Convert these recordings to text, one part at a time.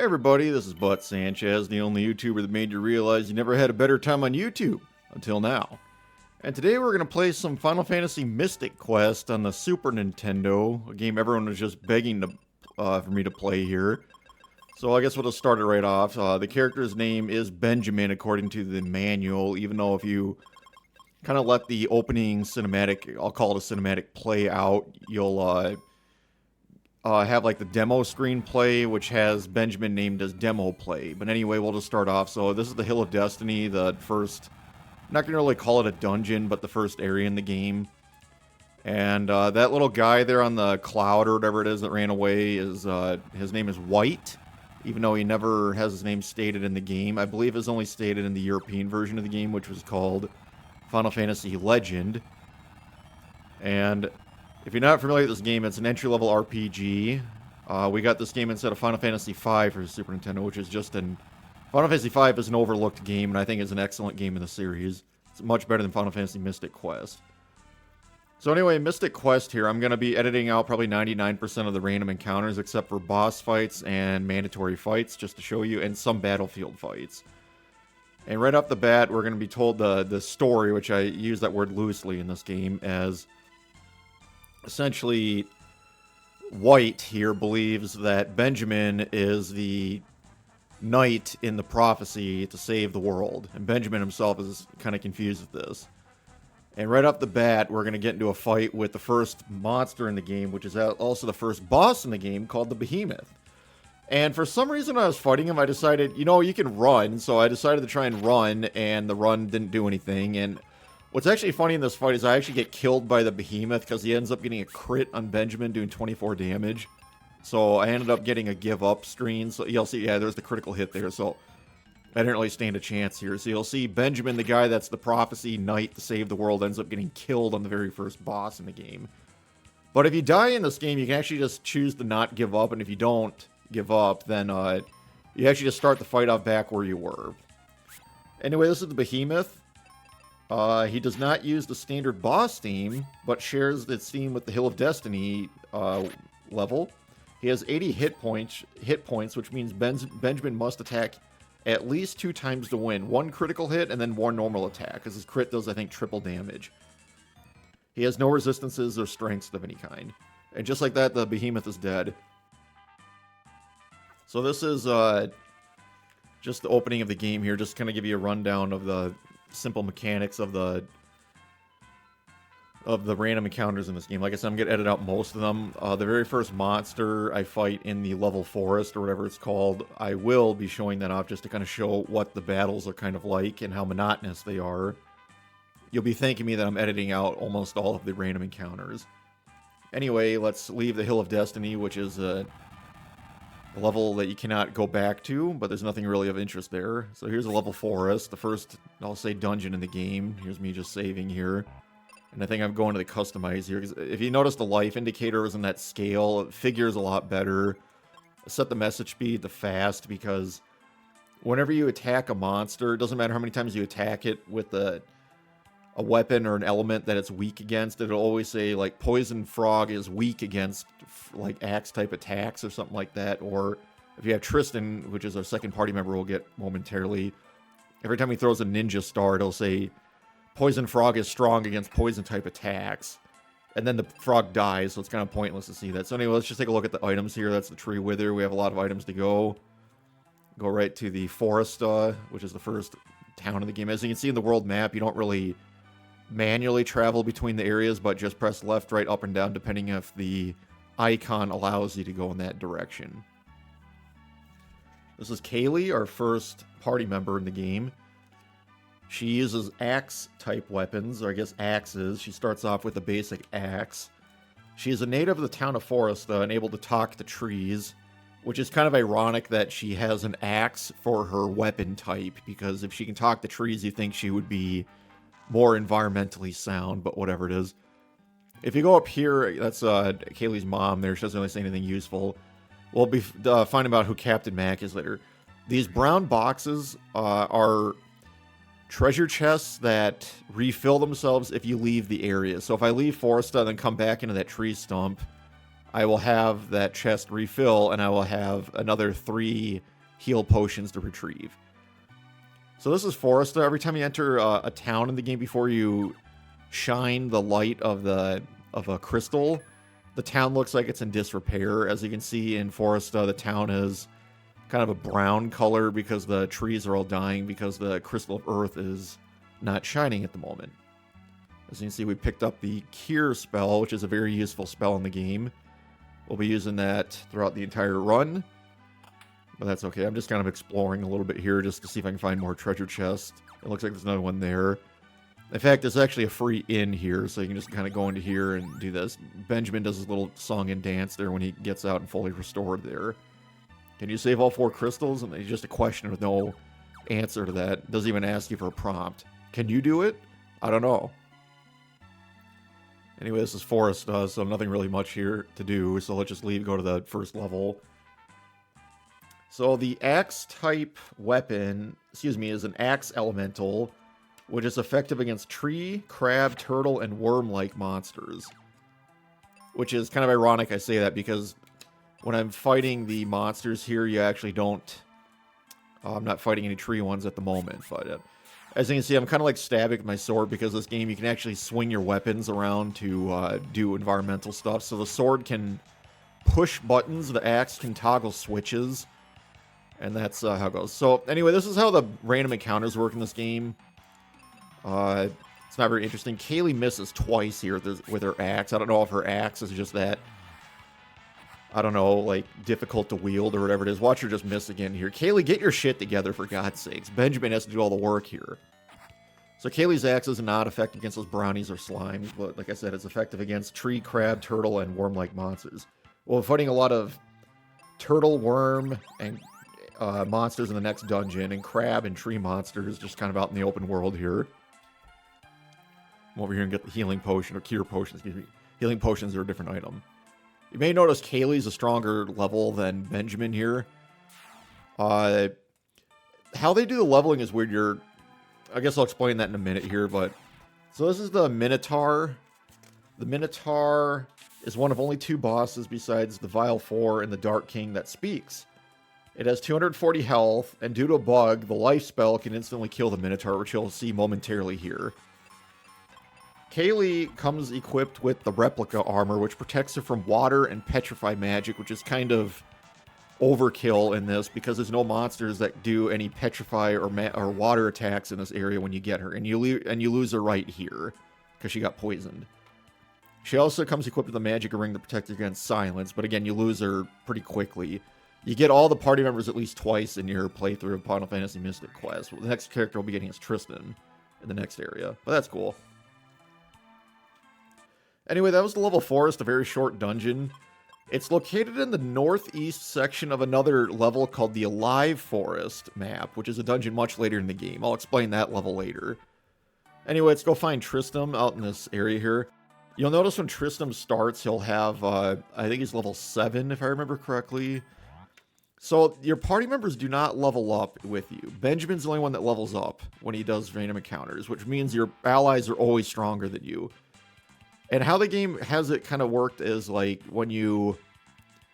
Hey everybody, this is Butt Sanchez, the only YouTuber that made you realize you never had a better time on YouTube, until now. And today we're going to play some Final Fantasy Mystic Quest on the Super Nintendo, a game everyone was just begging for me to play here. So I guess we'll just start it right off. The character's name is Benjamin according to the manual, even though if you kind of let the opening cinematic, I'll call it a cinematic, play out, you'll have like the demo screen play, which has Benjamin named as demo play. But anyway, we'll just start off. So this is the Hill of Destiny, the first, I'm not gonna really call it a dungeon, but the first area in the game. And that little guy there on the cloud or whatever it is that ran away is his name is White, even though he never has his name stated in the game. I believe it's only stated in the European version of the game, which was called Final Fantasy Legend. And if you're not familiar with this game, it's an entry-level RPG. We got this game instead of Final Fantasy V for Super Nintendo, which is just an... Final Fantasy V is an overlooked game, and I think it's an excellent game in the series. It's much better than Final Fantasy Mystic Quest. So anyway, Mystic Quest here, I'm going to be editing out probably 99% of the random encounters, except for boss fights and mandatory fights, just to show you, and some battlefield fights. And right off the bat, we're going to be told the story, which I use that word loosely in this game, as... essentially, White here believes that Benjamin is the knight in the prophecy to save the world. And Benjamin himself is kind of confused with this. And right off the bat, we're going to get into a fight with the first monster in the game, which is also the first boss in the game, called the Behemoth. And for some reason when I was fighting him, I decided, you know, you can run. So I decided to try and run, and the run didn't do anything. And what's actually funny in this fight is I actually get killed by the Behemoth because he ends up getting a crit on Benjamin doing 24 damage. So I ended up getting a give up screen. So you'll see, yeah, there's the critical hit there. So I didn't really stand a chance here. So you'll see Benjamin, the guy that's the prophecy knight to save the world, ends up getting killed on the very first boss in the game. But if you die in this game, you can actually just choose to not give up. And if you don't give up, then you actually just start the fight off back where you were. Anyway, this is the Behemoth. He does not use the standard boss theme, but shares its theme with the Hill of Destiny level. He has 80 hit points, which means Benjamin must attack at least 2 times to win. 1 critical hit and then 1 normal attack, because his crit does, I think, triple damage. He has no resistances or strengths of any kind. And just like that, the Behemoth is dead. So this is just the opening of the game here, just kind of give you a rundown of the simple mechanics of the random encounters in this game. Like I said, I'm going to edit out most of them. The very first monster I fight in the level forest, or whatever it's called, I will be showing that off just to kind of show what the battles are kind of like and how monotonous they are. You'll be thanking me that I'm editing out almost all of the random encounters. Anyway, let's leave the Hill of Destiny, which is a level that you cannot go back to, but there's nothing really of interest there. So here's a level forest, the first, I'll say, dungeon in the game. Here's me just saving here. And I think I'm going to the customize here, because if you notice the life indicator is in that scale, it figures a lot better. I set the message speed to fast, because whenever you attack a monster, it doesn't matter how many times you attack it with a weapon or an element that it's weak against, it'll always say, like, Poison Frog is weak against, like, axe-type attacks or something like that. Or if you have Tristan, which is our second party member we'll get momentarily, every time he throws a ninja star, it'll say, Poison Frog is strong against poison-type attacks. And then the frog dies, so it's kind of pointless to see that. So anyway, let's just take a look at the items here. That's the Tree Wither. We have a lot of items to go. Go right to the forest, which is the first town in the game. As you can see in the world map, you don't really manually travel between the areas, but just press left, right, up, and down, depending if the icon allows you to go in that direction. This is Kaylee, our first party member in the game. She uses axe-type weapons, or I guess axes. She starts off with a basic axe. She is a native of the town of Forest, and able to talk to trees, which is kind of ironic that she has an axe for her weapon type, because if she can talk to trees, you think she would be more environmentally sound, but whatever it is. If you go up here, that's Kaylee's mom there. She doesn't really say anything useful. We'll be finding out who Captain Mac is later. These brown boxes are treasure chests that refill themselves if you leave the area. So if I leave Foresta and then come back into that tree stump, I will have that chest refill, and I will have another 3 heal potions to retrieve. So this is Foresta. Every time you enter a town in the game, before you shine the light of a crystal, the town looks like it's in disrepair. As you can see in Foresta, the town is kind of a brown color because the trees are all dying because the Crystal of Earth is not shining at the moment. As you can see, we picked up the Cure spell, which is a very useful spell in the game. We'll be using that throughout the entire run, but that's okay. I'm just kind of exploring a little bit here just to see if I can find more treasure chests. It looks like there's another one there. In fact, there's actually a free inn here, so you can just kind of go into here and do this. Benjamin does his little song and dance there when he gets out and fully restored there. Can you save all 4 crystals? And it's just a question with no answer to that. Doesn't even ask you for a prompt. Can you do it? I don't know. Anyway, this is Foresta, so nothing really much here to do. So let's just leave, go to the first level. So the axe-type weapon, is an axe elemental, which is effective against tree, crab, turtle, and worm-like monsters. Which is kind of ironic I say that, because when I'm fighting the monsters here, you actually don't... I'm not fighting any tree ones at the moment, but as you can see, I'm kind of like stabbing with my sword, because this game you can actually swing your weapons around to do environmental stuff. So the sword can push buttons, the axe can toggle switches, and that's how it goes. So anyway, this is how the random encounters work in this game. It's not very interesting. Kaylee misses twice here with her axe. I don't know if her axe is just that, I don't know, like, difficult to wield or whatever it is. Watch her just miss again here. Kaylee, get your shit together, for God's sakes. Benjamin has to do all the work here. So Kaylee's axe is not effective against those brownies or slimes, but like I said, it's effective against tree, crab, turtle, and worm-like monsters. Well, we're fighting a lot of turtle, worm, and monsters in the next dungeon, and crab and tree monsters just kind of out in the open world here. I'm over here and get the healing potion, or cure potion, excuse me. Healing potions are a different item. You may notice Kaylee's a stronger level than Benjamin here. How they do the leveling is weird. I guess I'll explain that in a minute here, but... So this is the Minotaur. The Minotaur is one of only 2 bosses besides the Vile 4 and the Dark King that speaks. It has 240 health, and due to a bug, the life spell can instantly kill the Minotaur, which you'll see momentarily here. Kaylee comes equipped with the replica armor, which protects her from water and petrify magic, which is kind of overkill in this because there's no monsters that do any petrify or water attacks in this area when you get her, and you lose her right here because she got poisoned. She also comes equipped with a magic ring that protects her against silence, but again, you lose her pretty quickly. You get all the party members at least twice in your playthrough of Final Fantasy Mystic Quest. Well, the next character we'll be getting is Tristan in the next area, but that's cool. Anyway, that was the level Forest, a very short dungeon. It's located in the northeast section of another level called the Alive Forest map, which is a dungeon much later in the game. I'll explain that level later. Anyway, let's go find Tristram out in this area here. You'll notice when Tristram starts, he'll have, I think he's level 7, if I remember correctly. So, your party members do not level up with you. Benjamin's the only one that levels up when he does random encounters, which means your allies are always stronger than you. And how the game has it kind of worked is like when you...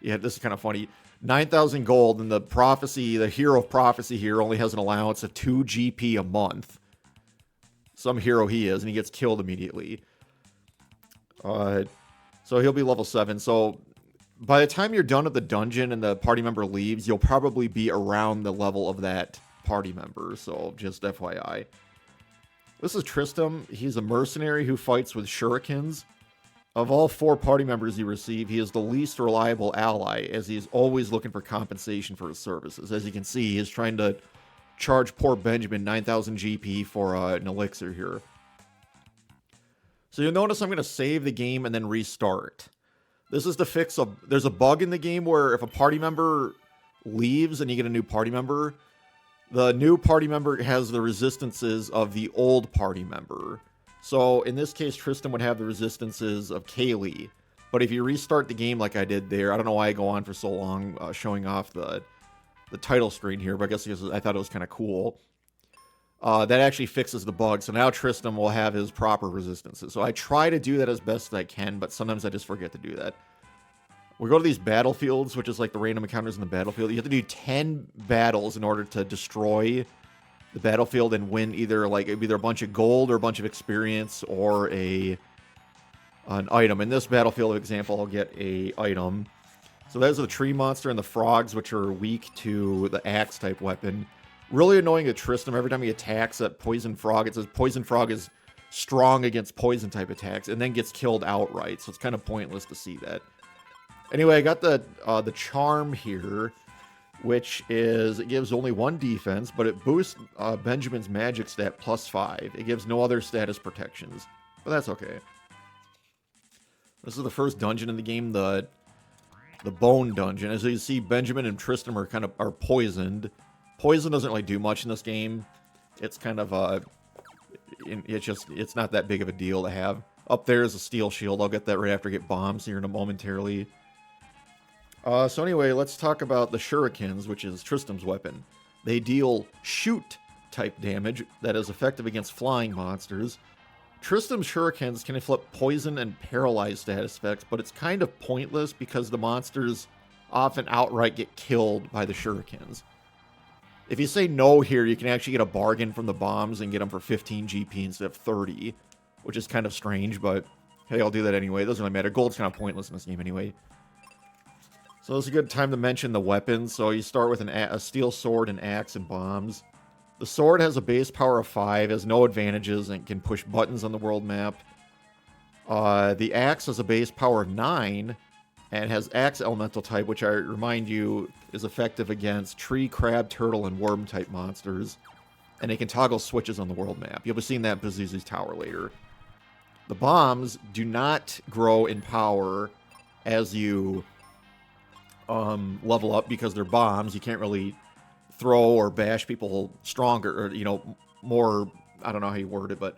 Yeah, this is kind of funny. 9,000 gold, and the hero of prophecy here only has an allowance of 2 GP a month. Some hero he is, and he gets killed immediately. So he'll be level 7. So by the time you're done at the dungeon and the party member leaves, you'll probably be around the level of that party member. So just FYI. This is Tristram. He's a mercenary who fights with shurikens. Of all 4 party members you receive, he is the least reliable ally, as he is always looking for compensation for his services. As you can see, he is trying to charge poor Benjamin 9,000 GP for an elixir here. So you'll notice I'm going to save the game and then restart. This is to fix there's a bug in the game where if a party member leaves and you get a new party member, the new party member has the resistances of the old party member. So in this case, Tristan would have the resistances of Kaylee. But if you restart the game like I did there, I don't know why I go on for so long showing off the title screen here, but I guess because I thought it was kind of cool. That actually fixes the bug. So now Tristan will have his proper resistances. So I try to do that as best as I can, but sometimes I just forget to do that. we go to these battlefields, which is like the random encounters in the battlefield. You have to do 10 battles in order to destroy the battlefield and win either a bunch of gold or a bunch of experience or an item. In this battlefield example, I'll get a item. So those are the tree monster and the frogs, which are weak to the axe type weapon. Really annoying to Tristram. Every time he attacks that poison frog, it says poison frog is strong against poison type attacks, and then gets killed outright. So it's kind of pointless to see that. Anyway, I got the charm here, which is, it gives only 1 defense, but it boosts Benjamin's magic stat +5. It gives no other status protections, but that's okay. This is the first dungeon in the game, the bone dungeon. As you see, Benjamin and Tristram are poisoned. Poison doesn't really do much in this game. It's kind of it's not that big of a deal to have. Up there is a steel shield. I'll get that right after I get bombs here in a momentarily. So anyway, let's talk about the shurikens, which is Tristram's weapon. They deal shoot-type damage that is effective against flying monsters. Tristram's shurikens can inflict poison and paralyze status effects, but it's kind of pointless because the monsters often outright get killed by the shurikens. If you say no here, you can actually get a bargain from the bombs and get them for 15 GP instead of 30, which is kind of strange, but hey, I'll do that anyway. It doesn't really matter. Gold's kind of pointless in this game anyway. So it's a good time to mention the weapons. So you start with a steel sword, an axe, and bombs. The sword has a base power of 5, has no advantages, and can push buttons on the world map. The axe has a base power of 9, and has axe elemental type, which I remind you is effective against tree, crab, turtle, and worm type monsters. And they can toggle switches on the world map. You'll be seeing that in Pazuzu's Tower later. The bombs do not grow in power as you level up because they're bombs. You can't really throw or bash people stronger, or, more, I don't know how you word it, but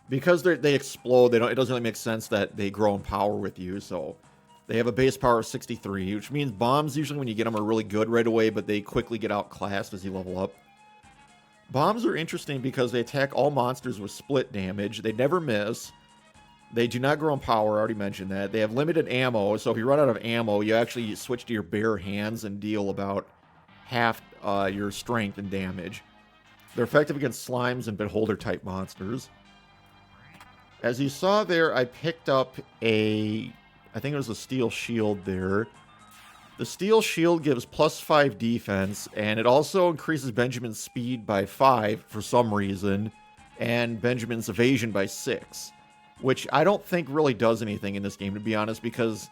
because they explode, it doesn't really make sense that they grow in power with you, so they have a base power of 63, which means bombs usually when you get them are really good right away, but they quickly get outclassed as you level up. Bombs are interesting because they attack all monsters with split damage. They never miss. They do not grow in power, I already mentioned that. They have limited ammo, so if you run out of ammo, you actually switch to your bare hands and deal about half your strength and damage. They're effective against slimes and beholder-type monsters. As you saw there, I picked up I think it was a steel shield there. The steel shield gives +5 defense, and it also increases Benjamin's speed by 5 for some reason, and Benjamin's evasion by 6. Which I don't think really does anything in this game, to be honest, because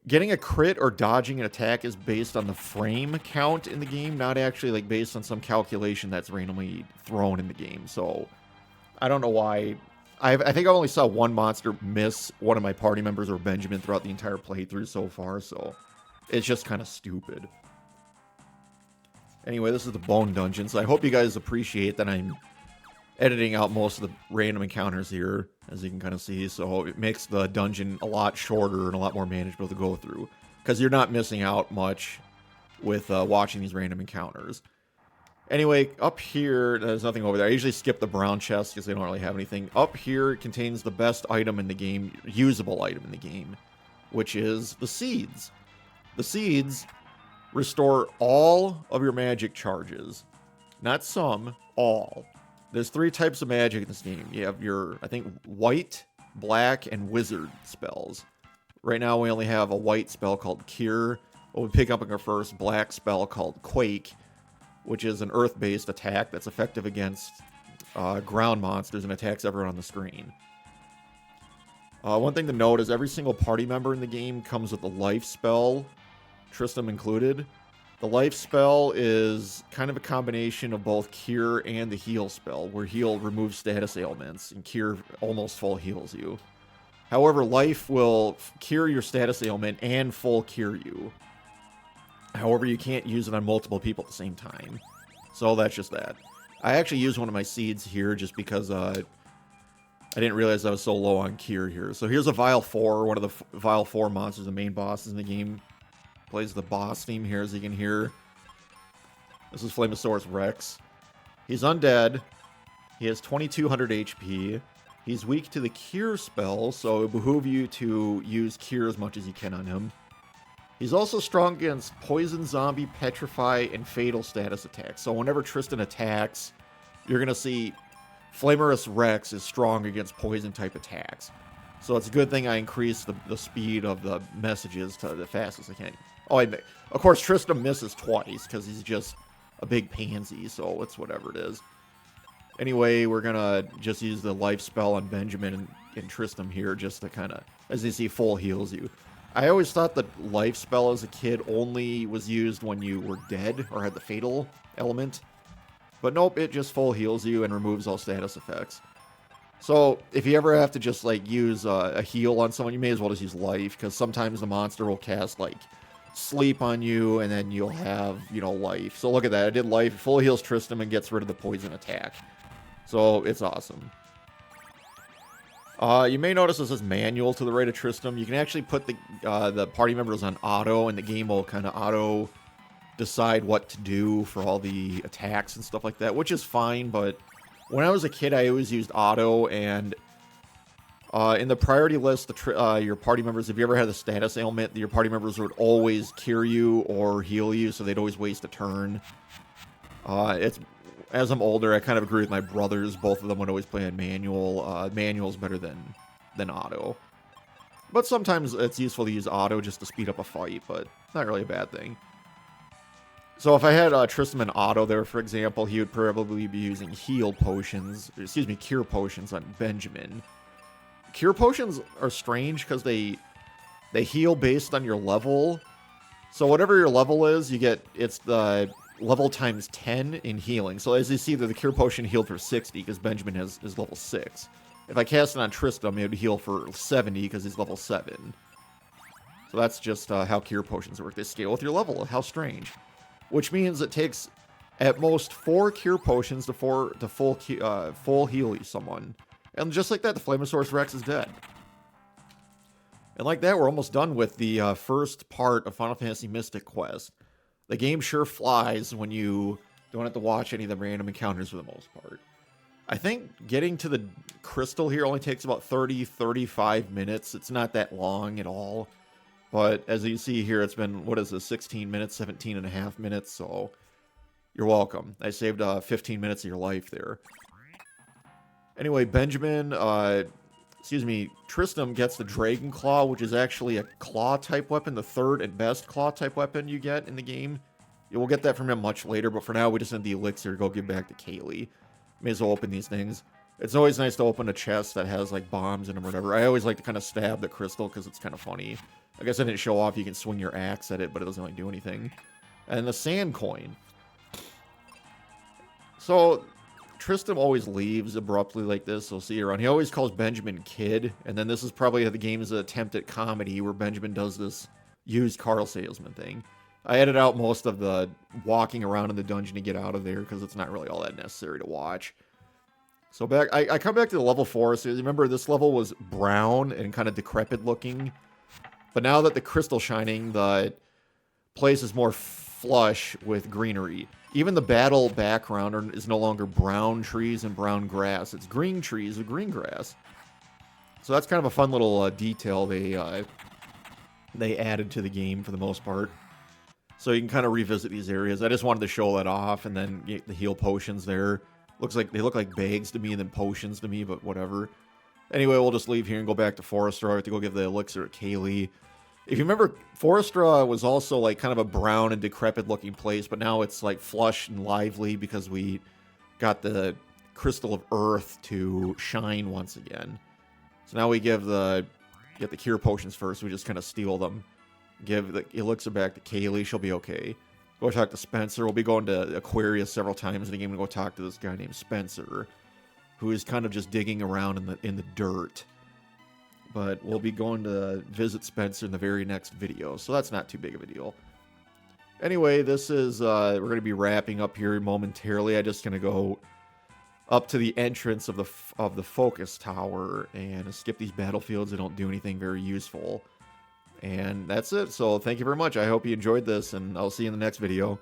getting a crit or dodging an attack is based on the frame count in the game, not actually based on some calculation that's randomly thrown in the game. So I don't know why. I think I only saw one monster miss one of my party members or Benjamin throughout the entire playthrough so far, so it's just kind of stupid. Anyway, this is the Bone Dungeon, so I hope you guys appreciate that I'm editing out most of the random encounters here, as you can kind of see, so it makes the dungeon a lot shorter and a lot more manageable to go through, because you're not missing out much with watching these random encounters. Anyway, up here, there's nothing over there. I usually skip the brown chest because they don't really have anything. Up here it contains the best item in the game, usable item in the game, which is the seeds. The seeds restore all of your magic charges. Not some, all. There's 3 types of magic in this game. You have your, I think, white, black, and wizard spells. Right now we only have a white spell called Cure. We'll pick up our first black spell called Quake, which is an earth-based attack that's effective against ground monsters and attacks everyone on the screen. One thing to note is every single party member in the game comes with a life spell, Tristram included. The life spell is kind of a combination of both Cure and the heal spell, where heal removes status ailments and Cure almost full heals you. However, life will cure your status ailment and full cure you. However, you can't use it on multiple people at the same time. So that's just that. I actually used one of my seeds here just because I didn't realize I was so low on Cure here. So here's a Vile 4, one of the Vile 4 monsters, the main bosses in the game. Plays the boss theme here, as you can hear. This is Flamosaurus Rex. He's undead. He has 2200 HP. He's weak to the Cure spell, so it behooves you to use Cure as much as you can on him. He's also strong against Poison, Zombie, Petrify, and Fatal status attacks. So whenever Tristan attacks, you're going to see Flamerous Rex is strong against Poison-type attacks. So it's a good thing I increased the speed of the messages to the fastest I can. Oh, of course, Tristan misses twice because he's just a big pansy, so it's whatever it is. Anyway, we're going to just use the life spell on Benjamin and Tristram here just to kind of, as you see, full heals you. I always thought the life spell as a kid only was used when you were dead or had the fatal element. But nope, it just full heals you and removes all status effects. So if you ever have to just like use a heal on someone, you may as well just use life, because sometimes the monster will cast like sleep on you and then you'll have, you know, life. So look at that, I did life, full heals Tristram and gets rid of the poison attack. So it's awesome. You may notice this says manual to the right of Tristram. You can actually put the party members on auto, and the game will kind of auto decide what to do for all the attacks and stuff like that, which is fine. But when I was a kid, I always used auto, and in the priority list, your party members, if you ever had a status ailment, your party members would always cure you or heal you, so they'd always waste a turn. As I'm older, I kind of agree with my brothers. Both of them would always play on manual. Manual's better than auto. But sometimes it's useful to use auto just to speed up a fight, but not really a bad thing. So if I had Tristram in auto there, for example, he would probably be using cure potions on Benjamin. Cure potions are strange because they heal based on your level. So whatever your level is, it's the level times 10 in healing. So as you see, the cure potion healed for 60 because Benjamin is level 6. If I cast it on Tristram, it would heal for 70 because he's level 7. So that's just how cure potions work. They scale with your level. How strange. Which means it takes at most 4 cure potions to full heal someone. And just like that, the Flamosaurus Rex is dead. And like that, we're almost done with the first part of Final Fantasy Mystic Quest. The game sure flies when you don't have to watch any of the random encounters for the most part. I think getting to the crystal here only takes about 30-35 minutes. It's not that long at all. But as you see here, it's been, 16 minutes, 17 and a half minutes, so you're welcome. I saved 15 minutes of your life there. Anyway, Tristram gets the Dragon Claw, which is actually a claw-type weapon, the third and best claw-type weapon you get in the game. You will get that from him much later, but for now, we just need the elixir to go give back to Kaylee. May as well open these things. It's always nice to open a chest that has, like, bombs in them or whatever. I always like to kind of stab the crystal because it's kind of funny. I guess I didn't show off you can swing your axe at it, but it doesn't really do anything. And the sand coin. So Tristram always leaves abruptly like this, so see you around. He always calls Benjamin Kid, and then this is probably the game's attempt at comedy where Benjamin does this used car salesman thing. I edited out most of the walking around in the dungeon to get out of there because it's not really all that necessary to watch. So I come back to the level 4, so remember this level was brown and kind of decrepit looking, but now that the crystal's shining, the place is more flush with greenery. Even the battle background is no longer brown trees and brown grass. It's green trees with green grass. So that's kind of a fun little detail they added to the game for the most part. So you can kind of revisit these areas. I just wanted to show that off, and then get the heal potions there. They look like bags to me and then potions to me, but whatever. Anyway, we'll just leave here and go back to Forrestra. I have to go give the elixir to Kaylee. If you remember, Forrestra was also like kind of a brown and decrepit looking place, but now it's like flush and lively because we got the Crystal of Earth to shine once again. So now we get the cure potions first. We just kind of steal them. Give the elixir back to Kaylee. She'll be okay. Go talk to Spencer. We'll be going to Aquarius several times in the game to go talk to this guy named Spencer, who is kind of just digging around in the dirt. But we'll be going to visit Spencer in the very next video, so that's not too big of a deal. Anyway, this is we're going to be wrapping up here momentarily. I'm just going to go up to the entrance of the focus tower and skip these battlefields that don't do anything very useful. And that's it. So thank you very much. I hope you enjoyed this, and I'll see you in the next video.